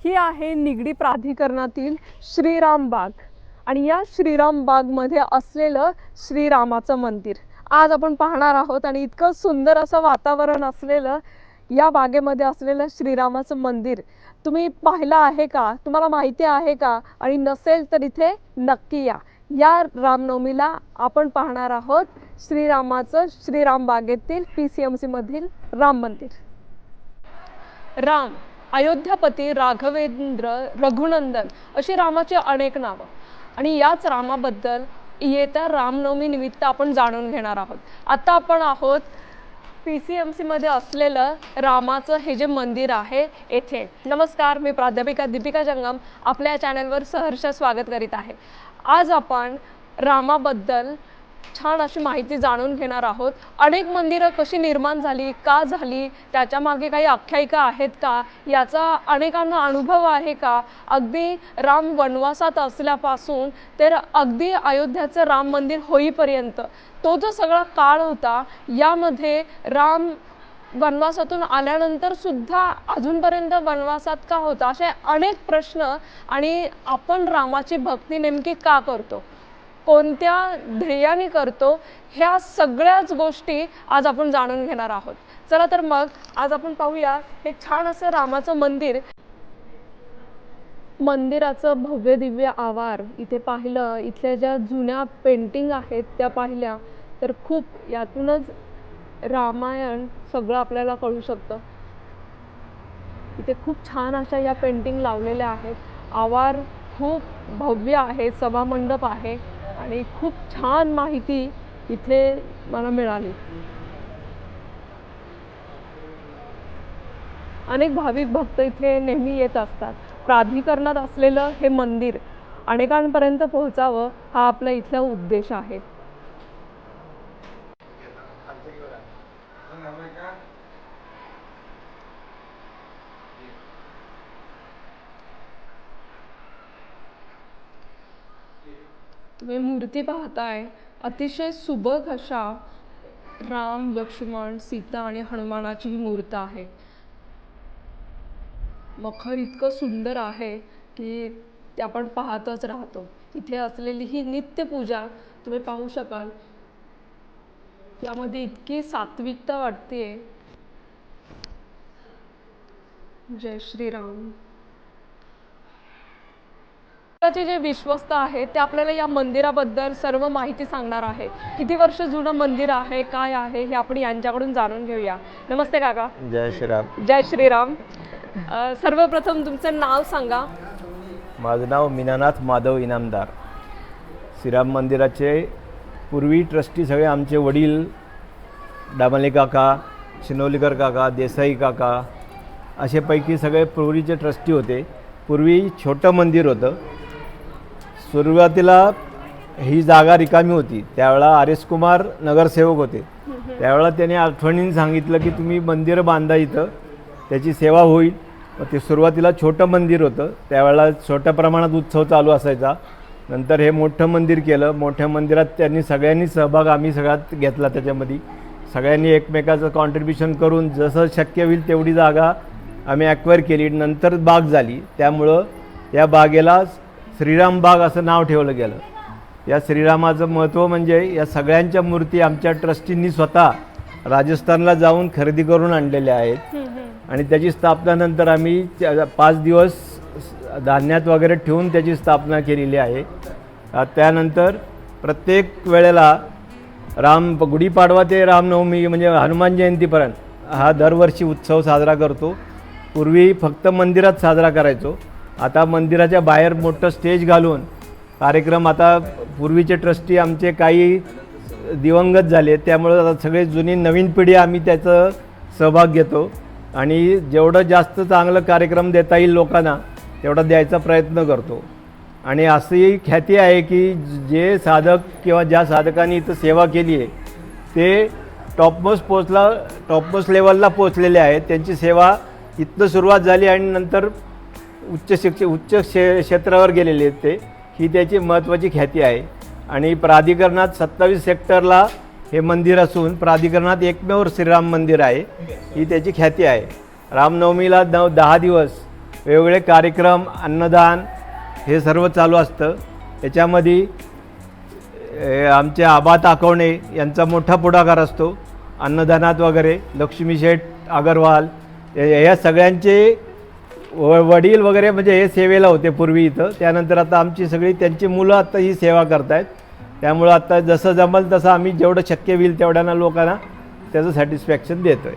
ही आहे निगडी प्राधिकरणातील श्रीराम बाग आणि या श्रीराम बागमध्ये असलेलं श्रीरामाचं मंदिर आज आपण पाहणार आहोत। आणि इतकं सुंदर असं वातावरण असलेलं या बागेमध्ये असलेलं श्रीरामाचं मंदिर तुम्ही पाहिलं आहे का, तुम्हाला माहिती आहे का? आणि नसेल तर इथे नक्की या। या रामनवमीला आपण पाहणार आहोत श्रीरामाचं श्रीराम बागेतील PCMC मधील राम मंदिर। राम, अयोध्यापती, राघवेंद्र, रघुनंदन अशी रामाची अनेक नावं आणि याच रामाबद्दल येत्या रामनवमी निमित्त आपण जाणून घेणार आहोत। आता आपण आहोत PCMC मध्ये असलेलं रामाचं हे जे मंदिर आहे येथे। नमस्कार, मी प्राध्यापिका दीपिका जंगम आपल्या चॅनलवर सहर्ष स्वागत करीत आहे। आज आपण रामाबद्दल छान अशी माहिती जाणून घेणार आहोत। अनेक मंदिरं कशी निर्माण झाली, का झाली, त्याच्या मागे काही आख्यायिका आहेत का, याचा अनेकांना अनुभव आहे का? अगदी राम वनवासात असल्यापासून तर अगदी अयोध्याचं राम मंदिर होईपर्यंत तो जो सगळा काळ होता, यामध्ये राम वनवासातून आल्यानंतर सुद्धा अजूनपर्यंत वनवासात का होता, असे अनेक प्रश्न। आणि आपण रामाची भक्ती नेमकी का करतो, कोणत्या ध्येयाने करतो, ह्या सगळ्याच गोष्टी आज आपण जाणून घेणार आहोत। चला तर मग आज आपण पाहूया हे छान असं रामाचं मंदिर। मंदिराचं भव्य दिव्य आवार इथे पाहिलं, इथल्या ज्या जुन्या पेंटिंग आहेत त्या पाहिल्या तर खूप यातूनच रामायण सगळं आपल्याला कळू शकतं। इथे खूप छान अशा या पेंटिंग लावलेल्या आहेत। आवार खूप भव्य आहे, सभामंडप आहे आणि खूप छान माहिती इथे मला मिळाली। अनेक भाविक भक्त इथे नेहमी येत असतात। प्राधिकरणात असलेलं हे मंदिर अनेकांपर्यंत पोहोचावं हा आपला इथला उद्देश आहे। तुम्ही मूर्ती पाहताय, अतिशय सुबक अशा राम, लक्ष्मण, सीता आणि हनुमानाची ही मूर्त आहे। मखर इतकं सुंदर आहे की ते आपण पाहतच राहतो। इथे असलेली ही नित्य पूजा तुम्ही पाहू शकाल, यामध्ये इतकी सात्विकता वाटते। जय श्रीराम। जे विश्वस्त आहेत ते आपल्याला या मंदिराबद्दल सर्व माहिती सांगणार आहे। किती वर्ष जुनं मंदिर आहे, काय आहे, हे आपण यांच्याकडून जाणून घेऊया। नमस्ते काका। जय श्रीराम। जय श्रीराम। सर्वप्रथम तुमचं नाव सांगा। माझं नाव मीनानाथ माधव इनामदार। श्रीराम मंदिराचे पूर्वी ट्रस्टी सगळे आमचे वडील डामाले काका, शिनोलीकर काका, देसाई काका असेपैकी सगळे पूर्वीचे ट्रस्टी होते। पूर्वी छोटं मंदिर होतं। सुरुवातीला ही जागा रिकामी होती, त्यावेळेला RS कुमार नगरसेवक होते। त्यावेळेला त्याने आठवणीने सांगितलं की तुम्ही मंदिर बांधा, इथं त्याची सेवा होईल। मग ते सुरुवातीला छोटं मंदिर होतं, त्यावेळेला छोट्या प्रमाणात उत्सव चालू असायचा। नंतर हे मोठं मंदिर केलं। मोठ्या मंदिरात त्यांनी सगळ्यांनी सहभाग आम्ही सगळ्यात घेतला। त्याच्यामध्ये सगळ्यांनी एकमेकाचं कॉन्ट्रीब्युशन करून जसं शक्य होईल तेवढी जागा आम्ही ॲक्वायर केली। नंतर बाग झाली, त्यामुळं या बागेला श्रीराम बाग असं नाव ठेवलं गेलं। या श्रीरामाचं महत्त्व म्हणजे या सगळ्यांच्या मूर्ती आमच्या ट्रस्टींनी स्वतः राजस्थानला जाऊन खरेदी करून आणलेल्या आहेत आणि त्याची स्थापना नंतर आम्ही 5 दिवस धान्यात वगैरे ठेवून त्याची स्थापना केलेली आहे। त्यानंतर प्रत्येक वेळेला गुढीपाडवा ते रामनवमी म्हणजे हनुमान जयंतीपर्यंत हा दरवर्षी उत्सव साजरा करतो। पूर्वी फक्त मंदिरात साजरा करायचो, आता मंदिराच्या बाहेर मोठं स्टेज घालून कार्यक्रम। आता पूर्वीचे ट्रस्टी आमचे काही दिवंगत झाले, त्यामुळे आता सगळे जुनी नवीन पिढी आम्ही त्याचं सहभाग घेतो आणि जेवढं जास्त चांगलं कार्यक्रम देता येईल लोकांना तेवढा द्यायचा प्रयत्न करतो। आणि अशी ख्याती आहे की जे साधक किंवा ज्या साधकांनी इथं सेवा केली आहे ते टॉपमोस्ट लेवलला पोचलेले आहेत। त्यांची सेवा इथनं सुरुवात झाली आणि नंतर उच्च क्षेत्रावर गेलेले आहेत ते, ही त्याची महत्त्वाची ख्याती आहे। आणि प्राधिकरणात 27 सेक्टरला हे मंदिर असून प्राधिकरणात एकमेव श्रीराम मंदिर आहे, ही त्याची ख्याती आहे। रामनवमीला 10 दिवस वेगवेगळे कार्यक्रम, अन्नदान हे सर्व चालू असतं. याच्यामध्ये आमचे आबा ताकवणे यांचा मोठा पुढाकार असतो. अन्नदानात वगैरे लक्ष्मी शेठ अगरवाल या सगळ्यांचे वडील वगैरे म्हणजे हे सेवेला होते पूर्वी इथं. त्यानंतर आता आमची सगळी त्यांची मुलं आता ही सेवा करतायत. त्यामुळं आता जसं जमल तसं आम्ही जेवढं शक्य होईल तेवढ्यानं लोकांना त्याचं सॅटिस्फॅक्शन देतोय.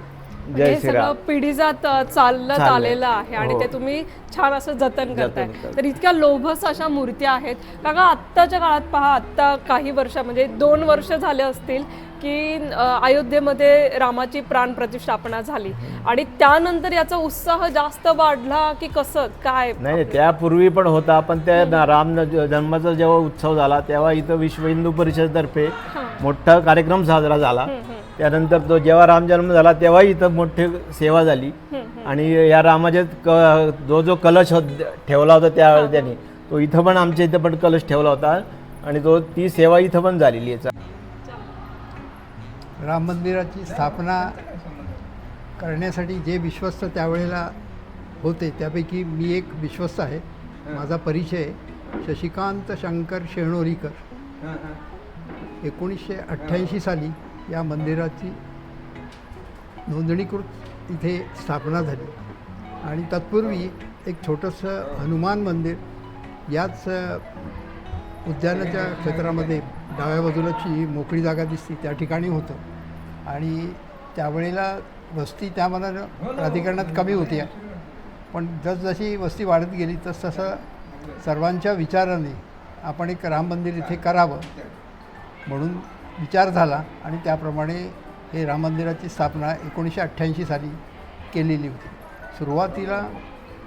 जय हे श्रीराम. सगळं पिढीजात चालत आलेलं आहे आणि हो. ते तुम्ही छान असं जतन करताय. करतो. तर इतक्या लोभस अशा मूर्त्या आहेत. काका आत्ताच्या काळात पहा, आत्ता काही वर्ष म्हणजे 2 वर्ष झाले असतील की अयोध्येमध्ये रामाची प्राणप्रतिष्ठापना झाली आणि त्यानंतर याचा उत्साह जास्त वाढला की कसं काय? नाही, त्यापूर्वी पण होता, पण त्या राम जन्माचा जेव्हा उत्सव झाला तेव्हा इथं विश्व हिंदू परिषदेतर्फे मोठा कार्यक्रम साजरा झाला. त्यानंतर तो जेव्हा राम जन्म झाला तेव्हा इथं मोठी सेवा झाली आणि या रामाचे जो कलश ठेवला होता त्यावेळेस त्यांनी तो इथं पण आमच्या इथं पण कलश ठेवला होता आणि ती सेवा इथं पण झालेली आहे. राम मंदिराची स्थापना करण्यासाठी जे विश्वस्त त्यावेळेला होते त्यापैकी मी एक विश्वस्त आहे. माझा परिचय शशिकांत शंकर शेणोरीकर. 1988 साली या मंदिराची नोंदणीकृत इथे स्थापना झाली आणि तत्पूर्वी एक छोटंसं हनुमान मंदिर याच उद्यानाच्या क्षेत्रामध्ये डाव्या बाजूलाची मोकळी जागा दिसते त्या ठिकाणी होतं आणि त्यावेळेला वस्ती त्या मनानं प्राधिकरणात कमी होती. पण जसजशी वस्ती वाढत गेली तसतसं सर्वांच्या विचाराने आपण एक राम मंदिर इथे करावं म्हणून विचार झाला आणि त्याप्रमाणे हे राम मंदिराची स्थापना 1988 साली केलेली होती. सुरुवातीला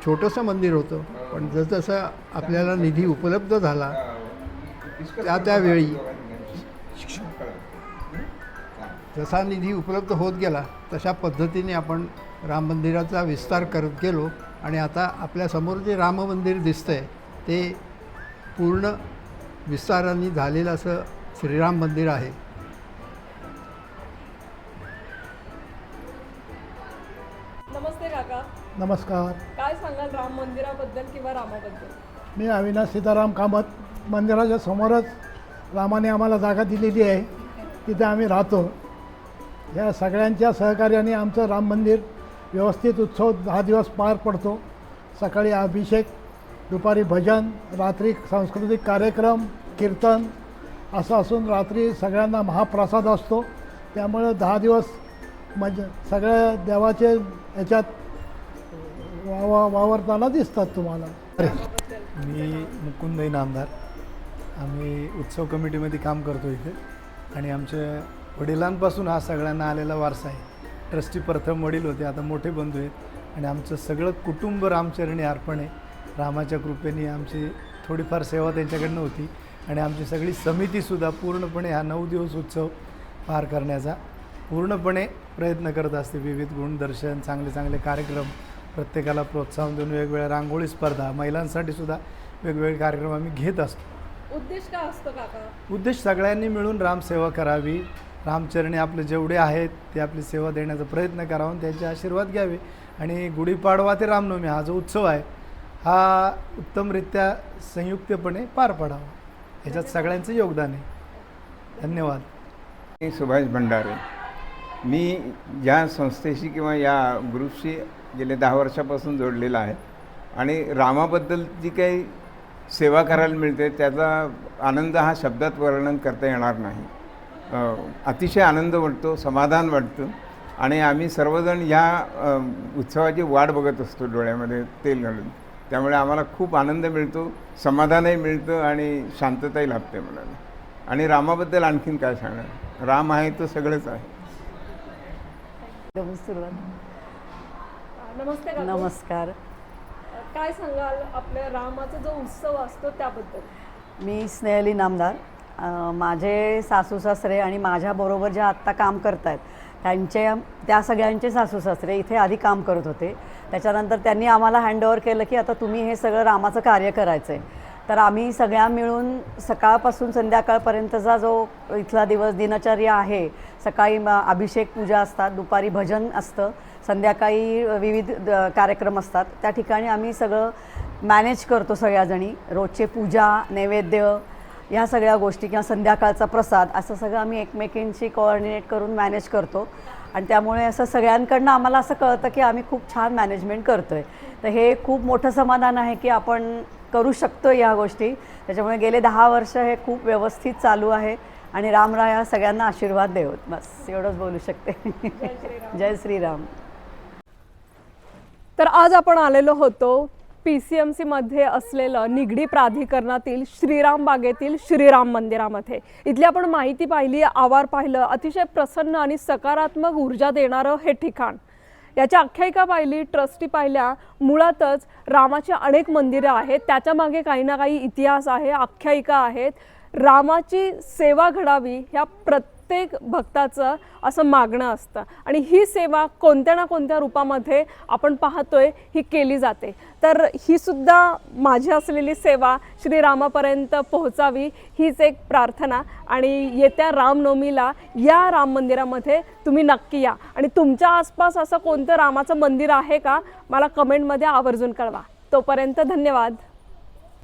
छोटंसं मंदिर होतं, पण जसजसं आपल्याला निधी उपलब्ध झाला त्यावेळी जसा निधी उपलब्ध होत गेला तशा पद्धतीने आपण राम मंदिराचा विस्तार करत गेलो आणि आता आपल्यासमोर जे राम मंदिर दिसतं आहे ते पूर्ण विस्ताराने झालेलं असं श्रीराम मंदिर आहे. नमस्ते काका. नमस्कार. काय सांगाल राम मंदिराबद्दल किंवा रामाबद्दल? मी अविनाश सीताराम कामत. मंदिराच्या समोरच रामाने आम्हाला जागा दिलेली आहे, तिथे आम्ही राहतो. या सगळ्यांच्या सहकार्याने आमचं राम मंदिर व्यवस्थित उत्सव 10 दिवस पार पडतो. सकाळी अभिषेक, दुपारी भजन, रात्री सांस्कृतिक कार्यक्रम, कीर्तन असं असून रात्री सगळ्यांना महाप्रसाद असतो. त्यामुळे 10 दिवस म्हणजे सगळ्या देवाचे याच्यात वावरताना दिसतात तुम्हाला. मी मुकुंद इनामदार. आम्ही उत्सव कमिटीमध्ये काम करतो इथे आणि आमच्या वडिलांपासून हा सगळ्यांना आलेला वारसा आहे. ट्रस्टी प्रथम वडील होते, आता मोठे बंधू आहेत आणि आमचं सगळं कुटुंब रामचरणी अर्पण आहे. रामाच्या कृपेने आमची थोडीफार सेवा त्यांच्याकडनं होती आणि आमची सगळी समितीसुद्धा पूर्णपणे हा 9 दिवस उत्सव पार करण्याचा पूर्णपणे प्रयत्न करत असते. विविध गुणदर्शन, चांगले चांगले कार्यक्रम, प्रत्येकाला प्रोत्साहन देऊन वेगवेगळ्या रांगोळी स्पर्धा, महिलांसाठी सुद्धा वेगवेगळे कार्यक्रम आम्ही घेत असतो. उद्देश काय असतो काका? उद्देश सगळ्यांनी मिळून रामसेवा करावी, रामचरणी आपले जेवढे आहेत ते आपली सेवा देण्याचा प्रयत्न करावा आणि त्यांचे आशीर्वाद घ्यावे आणि गुढीपाडवा ते रामनवमी हा जो उत्सव आहे हा उत्तमरित्या संयुक्तपणे पार पडावा, ह्याच्यात सगळ्यांचं योगदान आहे. धन्यवाद. मी सुभाष भंडारे. मी या संस्थेशी किंवा या ग्रुपशी गेले 10 वर्षापासून जोडलेला आहे आणि रामाबद्दल जी काही सेवा करायला मिळते त्याचा आनंद हा शब्दात वर्णन करता येणार नाही. अतिशय आनंद वाटतो, समाधान वाटतं आणि आम्ही सर्वजण या उत्सवाची वाट बघत असतो डोळ्यामध्ये तेल घालून. त्यामुळे आम्हाला खूप आनंद मिळतो, समाधानही मिळतं आणि शांतताही लाभते मनाला. आणि रामाबद्दल आणखीन काय सांगणार, राम आहे तर सगळंच आहे. नमस्ते काका. नमस्कार. काय सांगाल आपल्या रामाचा जो उत्सव असतो त्याबद्दल? मी स्नेहली नामदार. माझे सासू सासरे आणि माझ्याबरोबर ज्या आत्ता काम करत आहेत त्या सगळ्यांचे सासू सासरे इथे आधी काम करत होते. त्याच्यानंतर त्यांनी आम्हाला हँडओव्हर केलं की आता तुम्ही हे सगळं रामाचं कार्य करायचं आहे. तर आम्ही सगळ्या मिळून सकाळपासून संध्याकाळपर्यंतचा जो इथला दिनचर्या आहे, सकाळी अभिषेक पूजा असतात, दुपारी भजन असतं, संध्याकाळी विविध कार्यक्रम असतात, त्या ठिकाणी आम्ही सगळं मॅनेज करतो सगळ्याजणी. रोजचे पूजा, नैवेद्य, ह्या सगळ्या गोष्टी किंवा संध्याकाळचा प्रसाद, असं सगळं आम्ही एकमेकींशी कोऑर्डिनेट करून मॅनेज करतो. आणि त्यामुळे असं सगळ्यांकडनं आम्हाला असं कळतं की आम्ही खूप छान मॅनेजमेंट करतो आहे. तर हे खूप मोठं समाधान आहे की आपण करू शकतो या गोष्टी. त्याच्यामुळे गेले 10 वर्ष हे खूप व्यवस्थित चालू आहे आणि रामराया सगळ्यांना आशीर्वाद देवत. बस एवढंच बोलू शकते. जय श्रीराम. तर आज आपण आलेलो होतो PCMC मध्ये असलेलं निगडी प्राधिकरणातील श्रीराम बागेतील श्रीराम मंदिरामध्ये. इथली आपण माहिती पाहिली, आवार पाहिलं, अतिशय प्रसन्न आणि सकारात्मक ऊर्जा देणारं हे ठिकाण. याची आख्यायिका पाहिली, ट्रस्टी पाहिल्या. मुळातच रामाची अनेक मंदिरं आहेत, त्याच्या मागे काही ना काही इतिहास आहे, आख्यायिका आहेत. रामाची सेवा घडावी ह्या प्रत्येक भक्ताचं असं मागणं असतं आणि ही सेवा कोणत्या ना कोणत्या रूपामध्ये आपण पाहतोय ही केली जाते. तर ही सुद्धा माझी असलेली सेवा श्रीरामापर्यंत पोहोचावी हीच एक प्रार्थना. आणि येत्या रामनवमीला या राम मंदिरामध्ये तुम्ही नक्की या आणि तुमच्या आसपास असं कोणतं रामाचं मंदिर आहे का मला कमेंटमध्ये आवर्जून कळवा. तोपर्यंत धन्यवाद.